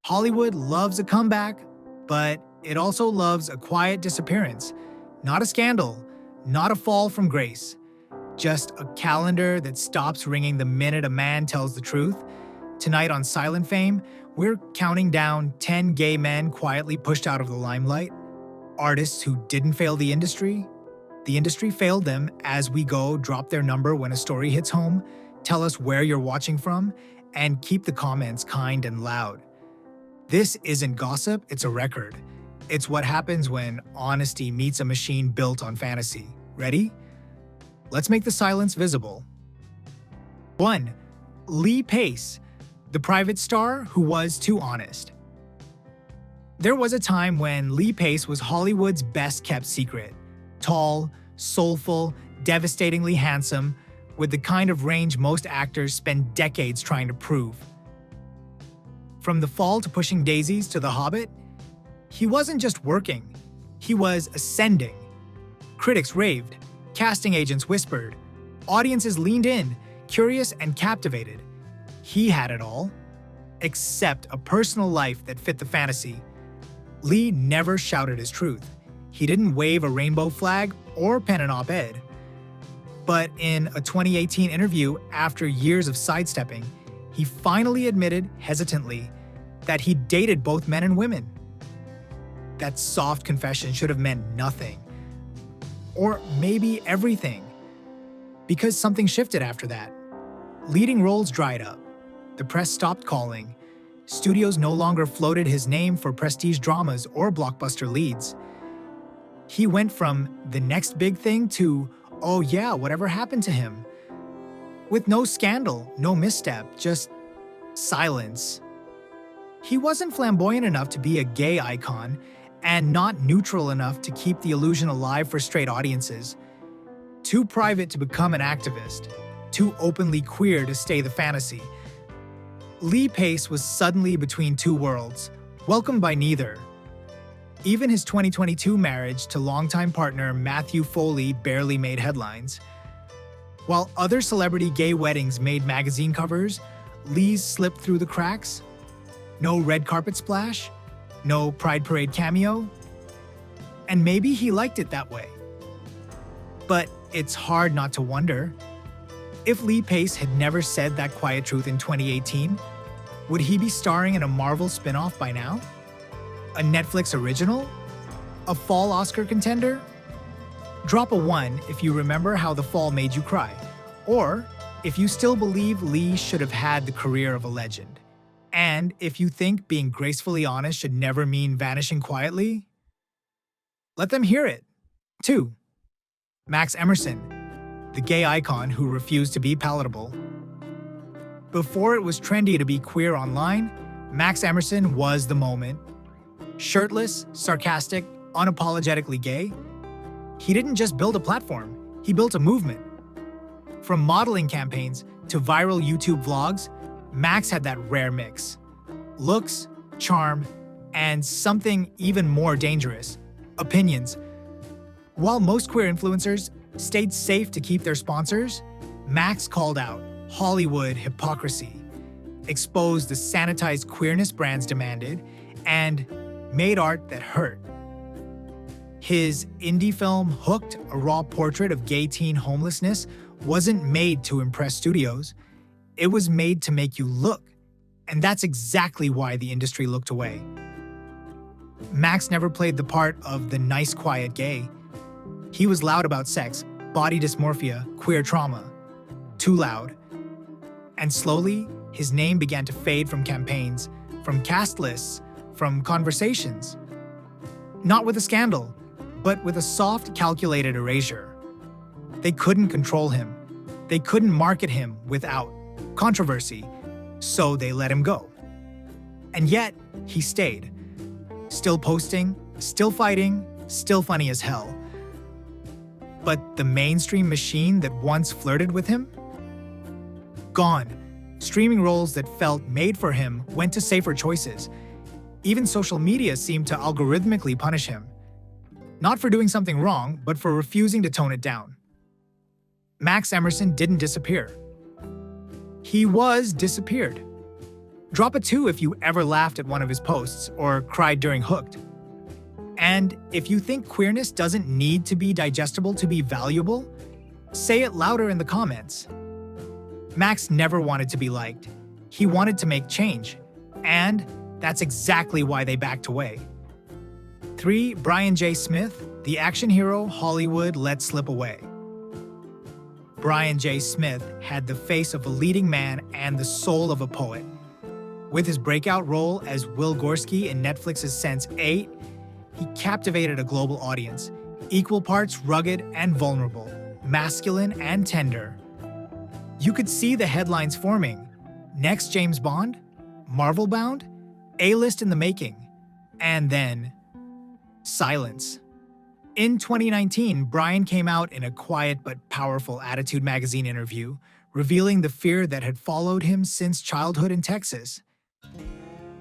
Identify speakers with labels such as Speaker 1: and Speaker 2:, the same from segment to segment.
Speaker 1: Hollywood loves a comeback, but it also loves a quiet disappearance. Not a scandal, not a fall from grace, just a calendar that stops ringing the minute a man tells the truth. Tonight on Silent Fame, we're counting down 10 gay men quietly pushed out of the limelight, artists who didn't fail the industry failed them. As we go, drop their number when a story hits home, tell us where you're watching from, and keep the comments kind and loud. This isn't gossip, it's a record. It's what happens when honesty meets a machine built on fantasy. Ready? Let's make the silence visible. 1. Lee Pace, the private star who was too honest. There was a time when Lee Pace was Hollywood's best-kept secret. Tall, soulful, devastatingly handsome, with the kind of range most actors spend decades trying to prove. From The Fall to Pushing Daisies to The Hobbit, he wasn't just working, he was ascending. Critics raved, casting agents whispered, audiences leaned in, curious and captivated. He had it all, except a personal life that fit the fantasy. Lee never shouted his truth. He didn't wave a rainbow flag or pen an op-ed. But in a 2018 interview, after years of sidestepping, he finally admitted, hesitantly, that he dated both men and women. That soft confession should have meant nothing. Or maybe everything. Because something shifted after that. Leading roles dried up. The press stopped calling. Studios no longer floated his name for prestige dramas or blockbuster leads. He went from the next big thing to, oh yeah, whatever happened to him? With no scandal, no misstep, just silence. He wasn't flamboyant enough to be a gay icon, and not neutral enough to keep the illusion alive for straight audiences. Too private to become an activist, too openly queer to stay the fantasy. Lee Pace was suddenly between two worlds, welcomed by neither. Even his 2022 marriage to longtime partner Matthew Foley barely made headlines. While other celebrity gay weddings made magazine covers, Lee's slipped through the cracks. No red carpet splash, no Pride Parade cameo. And maybe he liked it that way. But it's hard not to wonder, if Lee Pace had never said that quiet truth in 2018, would he be starring in a Marvel spin-off by now? A Netflix original? A fall Oscar contender? Drop a 1 if you remember how The Fall made you cry, or if you still believe Lee should have had the career of a legend. And if you think being gracefully honest should never mean vanishing quietly, let them hear it. 2. Max Emerson, the gay icon who refused to be palatable. Before it was trendy to be queer online, Max Emerson was the moment. Shirtless, sarcastic, unapologetically gay. He didn't just build a platform, he built a movement. From modeling campaigns to viral YouTube vlogs, Max had that rare mix. Looks, charm, and something even more dangerous, opinions. While most queer influencers stayed safe to keep their sponsors, Max called out Hollywood hypocrisy, exposed the sanitized queerness brands demanded, and made art that hurt. His indie film Hooked, a raw portrait of gay teen homelessness, wasn't made to impress studios. It was made to make you look, and that's exactly why the industry looked away. Max never played the part of the nice, quiet gay. He was loud about sex, body dysmorphia, queer trauma. Too loud. And slowly, his name began to fade from campaigns, from cast lists, from conversations. Not with a scandal, but with a soft, calculated erasure. They couldn't control him. They couldn't market him without controversy, so they let him go. And yet, he stayed. Still posting, still fighting, still funny as hell. But the mainstream machine that once flirted with him? Gone. Streaming roles that felt made for him went to safer choices. Even social media seemed to algorithmically punish him. Not for doing something wrong, but for refusing to tone it down. Max Emerson didn't disappear. He was disappeared. Drop a 2 if you ever laughed at one of his posts or cried during Hooked. And if you think queerness doesn't need to be digestible to be valuable, say it louder in the comments. Max never wanted to be liked. He wanted to make change. And that's exactly why they backed away. 3. Brian J. Smith, the action hero Hollywood let slip away. Brian J. Smith had the face of a leading man and the soul of a poet. With his breakout role as Will Gorski in Netflix's Sense8, he captivated a global audience, equal parts rugged and vulnerable, masculine and tender. You could see the headlines forming: Next James Bond? Marvel bound? A-list in the making. And then, silence. In 2019, Brian came out in a quiet but powerful Attitude magazine interview, revealing the fear that had followed him since childhood in Texas.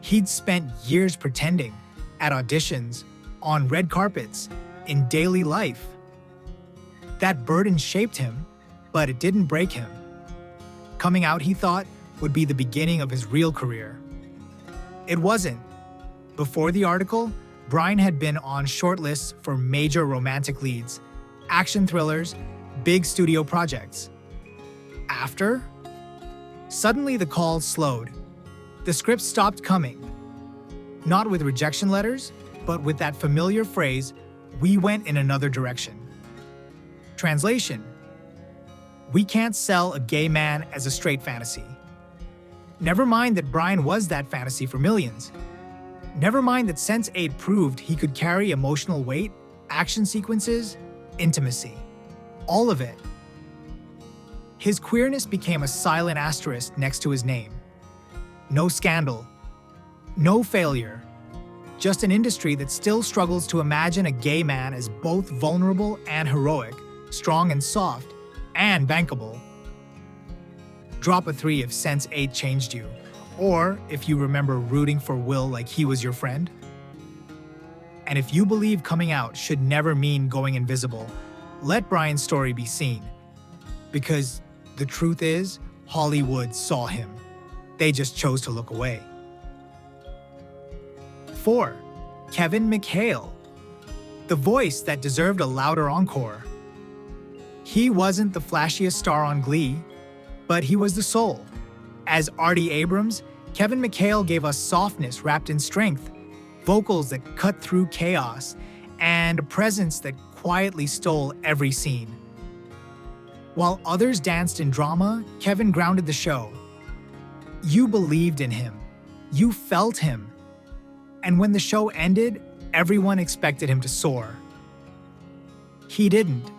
Speaker 1: He'd spent years pretending, at auditions, on red carpets, in daily life. That burden shaped him, but it didn't break him. Coming out, he thought, would be the beginning of his real career. It wasn't. Before the article, Brian had been on shortlists for major romantic leads, action thrillers, big studio projects. After? Suddenly the calls slowed. The scripts stopped coming. Not with rejection letters, but with that familiar phrase, "We went in another direction." Translation: we can't sell a gay man as a straight fantasy. Never mind that Brian was that fantasy for millions. Never mind that Sense8 proved he could carry emotional weight, action sequences, intimacy. All of it. His queerness became a silent asterisk next to his name. No scandal. No failure. Just an industry that still struggles to imagine a gay man as both vulnerable and heroic, strong and soft, and bankable. Drop a 3 if Sense8 changed you, or if you remember rooting for Will like he was your friend. And if you believe coming out should never mean going invisible, let Brian's story be seen. Because the truth is, Hollywood saw him. They just chose to look away. 4. Kevin McHale, the voice that deserved a louder encore. He wasn't the flashiest star on Glee, but he was the soul. As Artie Abrams, Kevin McHale gave us softness wrapped in strength, vocals that cut through chaos, and a presence that quietly stole every scene. While others danced in drama, Kevin grounded the show. You believed in him. You felt him. And when the show ended, everyone expected him to soar. He didn't.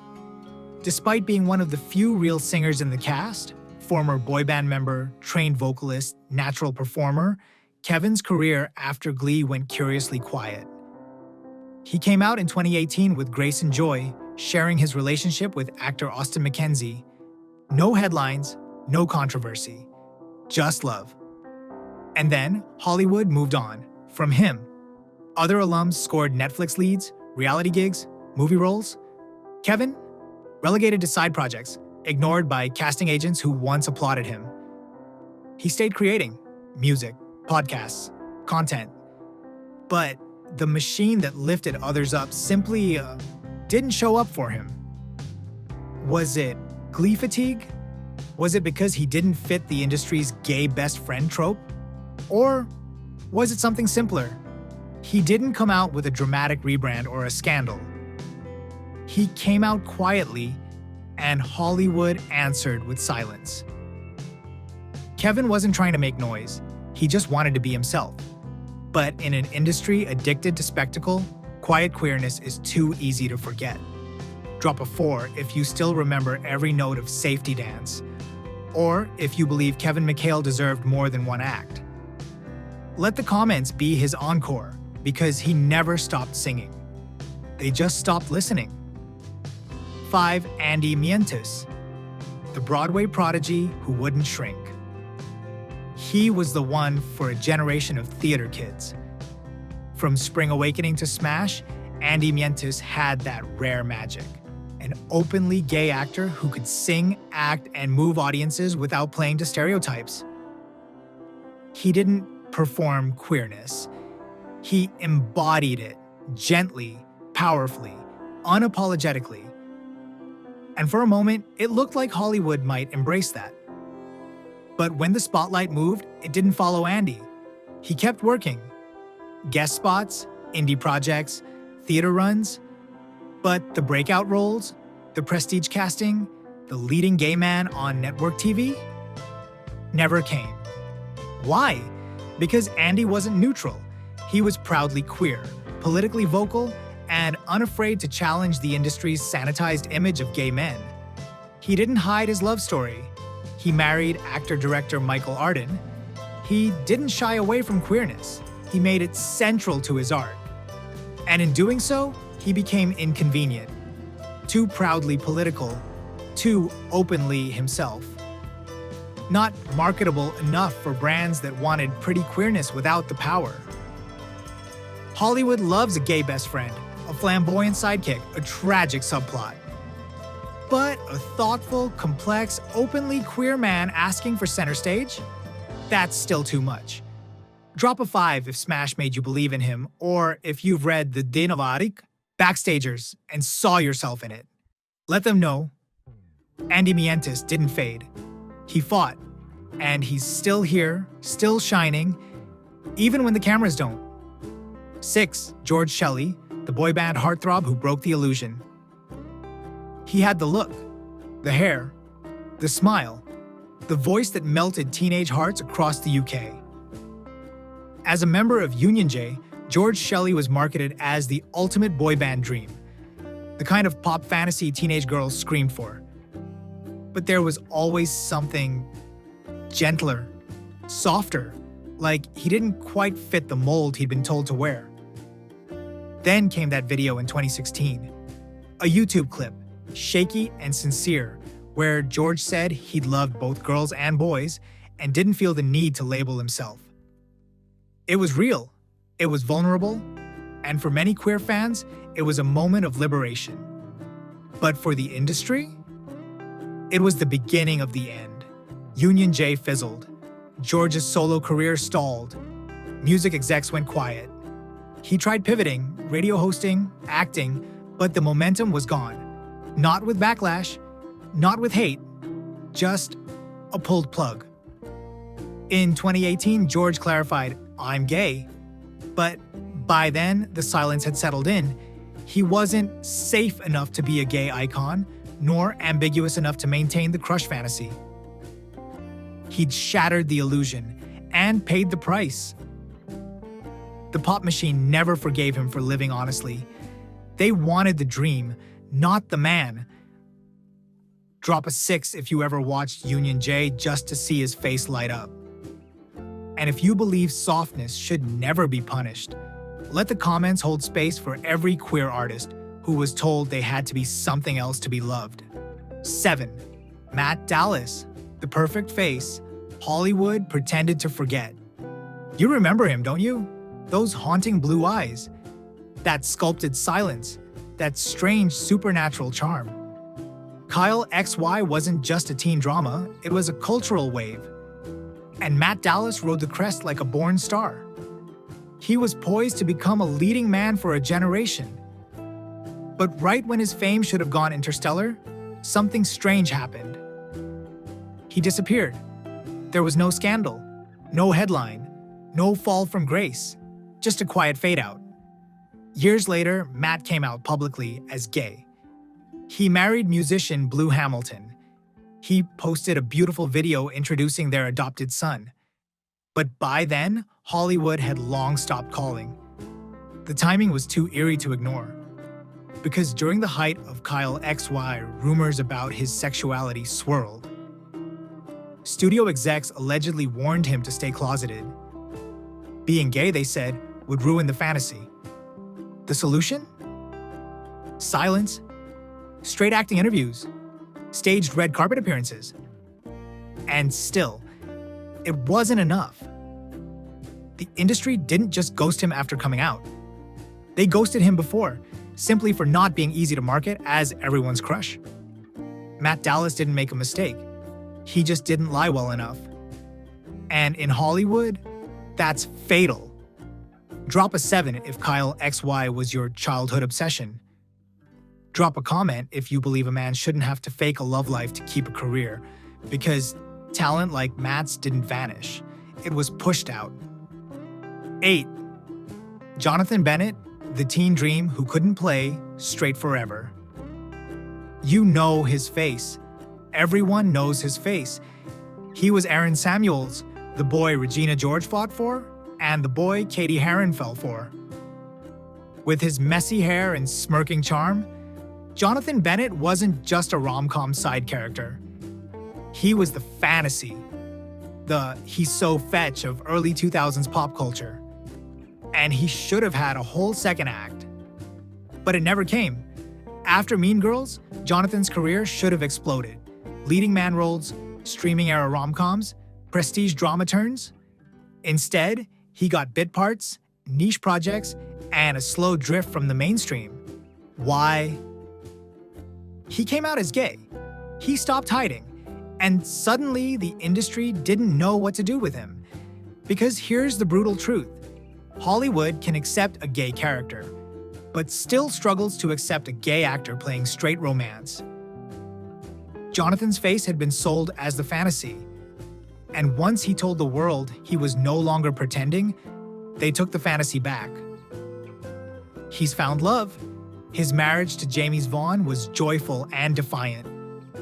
Speaker 1: Despite being one of the few real singers in the cast, former boy band member, trained vocalist, natural performer, Kevin's career after Glee went curiously quiet. He came out in 2018 with Grace and Joy, sharing his relationship with actor Austin McKenzie. No headlines, no controversy, just love. And then Hollywood moved on from him. Other alums scored Netflix leads, reality gigs, movie roles. Kevin, relegated to side projects, ignored by casting agents who once applauded him. He stayed creating music, podcasts, content. But the machine that lifted others up simply didn't show up for him. Was it Glee fatigue? Was it because he didn't fit the industry's gay best friend trope? Or was it something simpler? He didn't come out with a dramatic rebrand or a scandal. He came out quietly, and Hollywood answered with silence. Kevin wasn't trying to make noise. He just wanted to be himself. But in an industry addicted to spectacle, quiet queerness is too easy to forget. Drop a 4 if you still remember every note of Safety Dance, or if you believe Kevin McHale deserved more than one act. Let the comments be his encore, because he never stopped singing. They just stopped listening. 5. Andy Mientis, the Broadway prodigy who wouldn't shrink. He was the one for a generation of theater kids. From Spring Awakening to Smash, Andy Mientis had that rare magic. An openly gay actor who could sing, act, and move audiences without playing to stereotypes. He didn't perform queerness. He embodied it gently, powerfully, unapologetically. And for a moment, it looked like Hollywood might embrace that. But when the spotlight moved, it didn't follow Andy. He kept working. Guest spots, indie projects, theater runs. But the breakout roles, the prestige casting, the leading gay man on network TV, never came. Why? Because Andy wasn't neutral. He was proudly queer, politically vocal, and unafraid to challenge the industry's sanitized image of gay men. He didn't hide his love story. He married actor-director Michael Arden. He didn't shy away from queerness. He made it central to his art. And in doing so, he became inconvenient, too proudly political, too openly himself. Not marketable enough for brands that wanted pretty queerness without the power. Hollywood loves a gay best friend, a flamboyant sidekick, a tragic subplot. But a thoughtful, complex, openly queer man asking for center stage? That's still too much. Drop a 5 if Smash made you believe in him, or if you've read the Dinavarik, Backstagers, and saw yourself in it. Let them know. Andy Mientis didn't fade. He fought, and he's still here, still shining, even when the cameras don't. 6. George Shelley, the boy band heartthrob who broke the illusion. He had the look, the hair, the smile, the voice that melted teenage hearts across the UK. As a member of Union J, George Shelley was marketed as the ultimate boy band dream, the kind of pop fantasy teenage girls screamed for. But there was always something gentler, softer, like he didn't quite fit the mold he'd been told to wear. Then came that video in 2016, a YouTube clip, shaky and sincere, where George said he'd loved both girls and boys and didn't feel the need to label himself. It was real, it was vulnerable, and for many queer fans, it was a moment of liberation. But for the industry, it was the beginning of the end. Union J fizzled. George's solo career stalled. Music execs went quiet. He tried pivoting, radio hosting, acting, but the momentum was gone. Not with backlash, not with hate, just a pulled plug. In 2018, George clarified, "I'm gay." But by then, the silence had settled in. He wasn't safe enough to be a gay icon, nor ambiguous enough to maintain the crush fantasy. He'd shattered the illusion and paid the price. The pop machine never forgave him for living honestly. They wanted the dream, not the man. Drop a 6 if you ever watched Union J just to see his face light up. And if you believe softness should never be punished, let the comments hold space for every queer artist who was told they had to be something else to be loved. 7. Matt Dallas, the perfect face, Hollywood pretended to forget. You remember him, don't you? Those haunting blue eyes, that sculpted silence, that strange supernatural charm. Kyle XY wasn't just a teen drama, it was a cultural wave. And Matt Dallas rode the crest like a born star. He was poised to become a leading man for a generation. But right when his fame should have gone interstellar, something strange happened. He disappeared. There was no scandal, no headline, no fall from grace, just a quiet fade out. Years later, Matt came out publicly as gay. He married musician Blue Hamilton. He posted a beautiful video introducing their adopted son. But by then, Hollywood had long stopped calling. The timing was too eerie to ignore. Because during the height of Kyle XY, rumors about his sexuality swirled. Studio execs allegedly warned him to stay closeted. Being gay, they said, would ruin the fantasy. The solution? Silence, straight acting interviews, staged red carpet appearances. And still, it wasn't enough. The industry didn't just ghost him after coming out. They ghosted him before, simply for not being easy to market as everyone's crush. Matt Dallas didn't make a mistake. He just didn't lie well enough. And in Hollywood, that's fatal. Drop a 7 if Kyle XY was your childhood obsession. Drop a comment if you believe a man shouldn't have to fake a love life to keep a career, because talent like Matt's didn't vanish. It was pushed out. 8. Jonathan Bennett, the teen dream who couldn't play straight forever. You know his face. Everyone knows his face. He was Aaron Samuels, the boy Regina George fought for, and the boy Katie Heron fell for. With his messy hair and smirking charm, Jonathan Bennett wasn't just a rom-com side character. He was the fantasy, the he's so fetch of early 2000s pop culture. And he should have had a whole second act. But it never came. After Mean Girls, Jonathan's career should have exploded. Leading man roles, streaming era rom-coms, prestige drama turns. Instead, he got bit parts, niche projects, and a slow drift from the mainstream. Why? He came out as gay. He stopped hiding. And suddenly, the industry didn't know what to do with him. Because here's the brutal truth. Hollywood can accept a gay character, but still struggles to accept a gay actor playing straight romance. Jonathan's face had been sold as the fantasy. And once he told the world he was no longer pretending, they took the fantasy back. He's found love. His marriage to Jamie's Vaughn was joyful and defiant.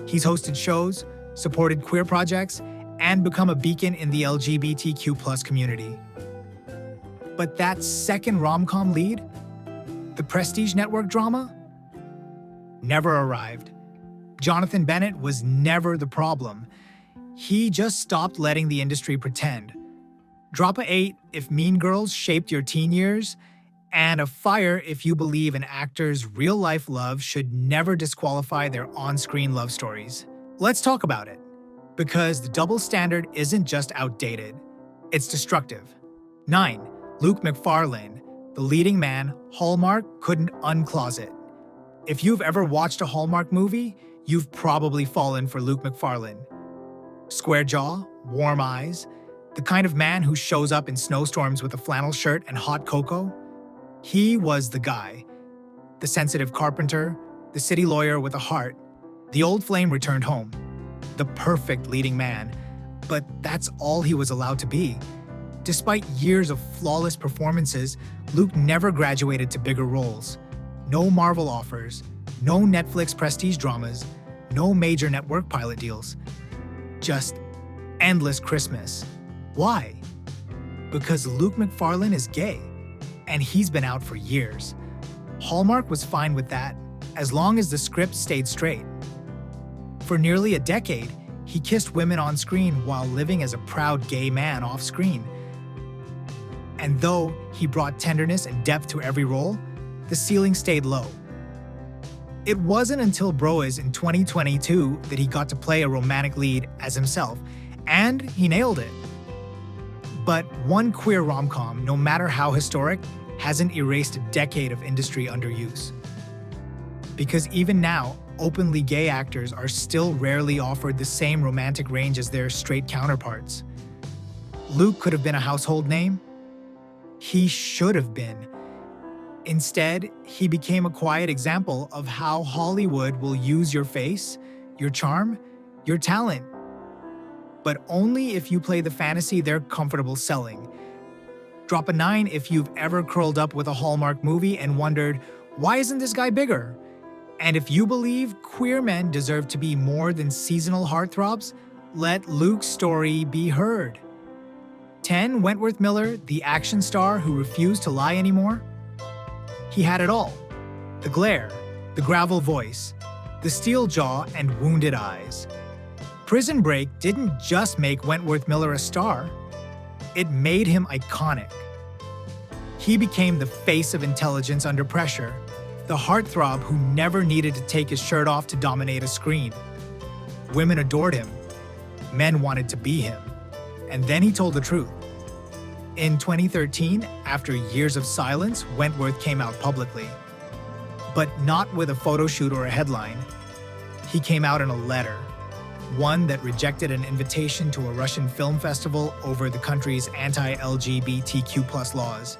Speaker 1: He's hosted shows, supported queer projects, and become a beacon in the LGBTQ+ community. But that second rom-com lead, the Prestige Network drama, never arrived. Jonathan Bennett was never the problem. He just stopped letting the industry pretend. Drop a 8 if Mean Girls shaped your teen years, and a fire if you believe an actor's real-life love should never disqualify their on-screen love stories. Let's talk about it, because the double standard isn't just outdated, it's destructive. 9. Luke Macfarlane, the leading man Hallmark couldn't uncloset. If you've ever watched a Hallmark movie, you've probably fallen for Luke Macfarlane. Square jaw, warm eyes, the kind of man who shows up in snowstorms with a flannel shirt and hot cocoa. He was the guy. The sensitive carpenter, the city lawyer with a heart. The old flame returned home. The perfect leading man. But that's all he was allowed to be. Despite years of flawless performances, Luke never graduated to bigger roles. No Marvel offers, no Netflix prestige dramas, no major network pilot deals. Just endless Christmas. Why? Because Luke Macfarlane is gay, and he's been out for years. Hallmark was fine with that, as long as the script stayed straight. For nearly a decade, he kissed women on screen while living as a proud gay man off screen. And though he brought tenderness and depth to every role, the ceiling stayed low. It wasn't until Broadway in 2022 that he got to play a romantic lead as himself, and he nailed it. But one queer rom-com, no matter how historic, hasn't erased a decade of industry underuse. Because even now, openly gay actors are still rarely offered the same romantic range as their straight counterparts. Luke could have been a household name. He should have been. Instead, he became a quiet example of how Hollywood will use your face, your charm, your talent. But only if you play the fantasy they're comfortable selling. Drop a 9 if you've ever curled up with a Hallmark movie and wondered, why isn't this guy bigger? And if you believe queer men deserve to be more than seasonal heartthrobs, let Luke's story be heard. 10. Wentworth Miller, the action star who refused to lie anymore? He had it all. The glare, the gravel voice, the steel jaw and wounded eyes. Prison Break didn't just make Wentworth Miller a star, it made him iconic. He became the face of intelligence under pressure, the heartthrob who never needed to take his shirt off to dominate a screen. Women adored him. Men wanted to be him. And then he told the truth. In 2013, after years of silence, Wentworth came out publicly. But not with a photo shoot or a headline. He came out in a letter. one that rejected an invitation to a Russian film festival over the country's anti-LGBTQ+ laws.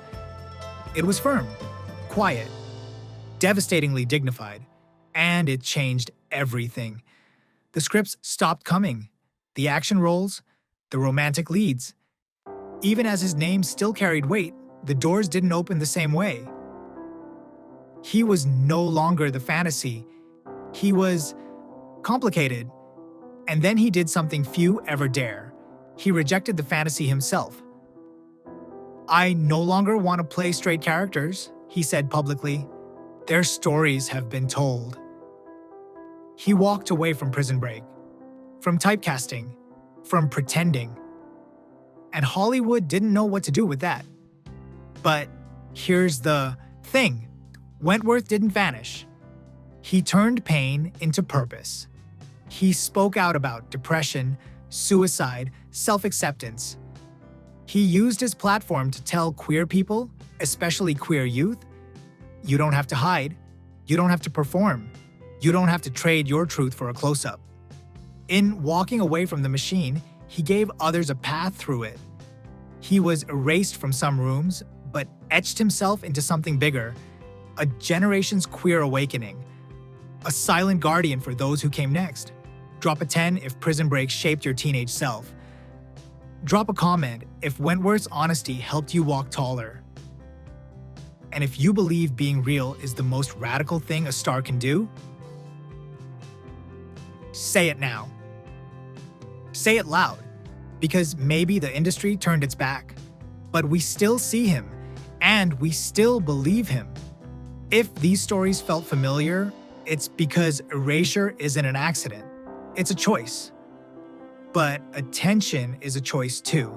Speaker 1: It was firm, quiet, devastatingly dignified, and it changed everything. The scripts stopped coming, the action roles, the romantic leads. Even as his name still carried weight, the doors didn't open the same way. He was no longer the fantasy. He was complicated. And then he did something few ever dare. He rejected the fantasy himself. "I no longer want to play straight characters," he said publicly. "Their stories have been told." He walked away from Prison Break, from typecasting, from pretending. And Hollywood didn't know what to do with that. But here's the thing. Wentworth didn't vanish. He turned pain into purpose. He spoke out about depression, suicide, self-acceptance. He used his platform to tell queer people, especially queer youth, you don't have to hide, you don't have to perform, you don't have to trade your truth for a close-up. In walking away from the machine, he gave others a path through it. He was erased from some rooms, but etched himself into something bigger, a generation's queer awakening, a silent guardian for those who came next. Drop a 10 if Prison Break shaped your teenage self. Drop a comment if Wentworth's honesty helped you walk taller. And if you believe being real is the most radical thing a star can do, say it now. Say it loud, because maybe the industry turned its back, but we still see him, and we still believe him. If these stories felt familiar, it's because erasure isn't an accident. It's a choice. But attention is a choice too.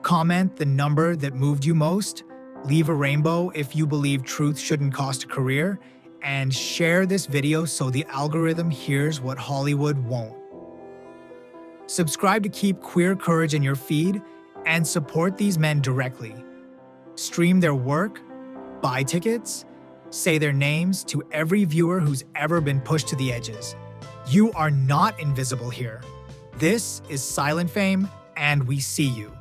Speaker 1: Comment the number that moved you most, leave a rainbow if you believe truth shouldn't cost a career, and share this video so the algorithm hears what Hollywood won't. Subscribe to keep queer courage in your feed and support these men directly. Stream their work, buy tickets, say their names to every viewer who's ever been pushed to the edges. You are not invisible here. This is Silent Fame, and we see you.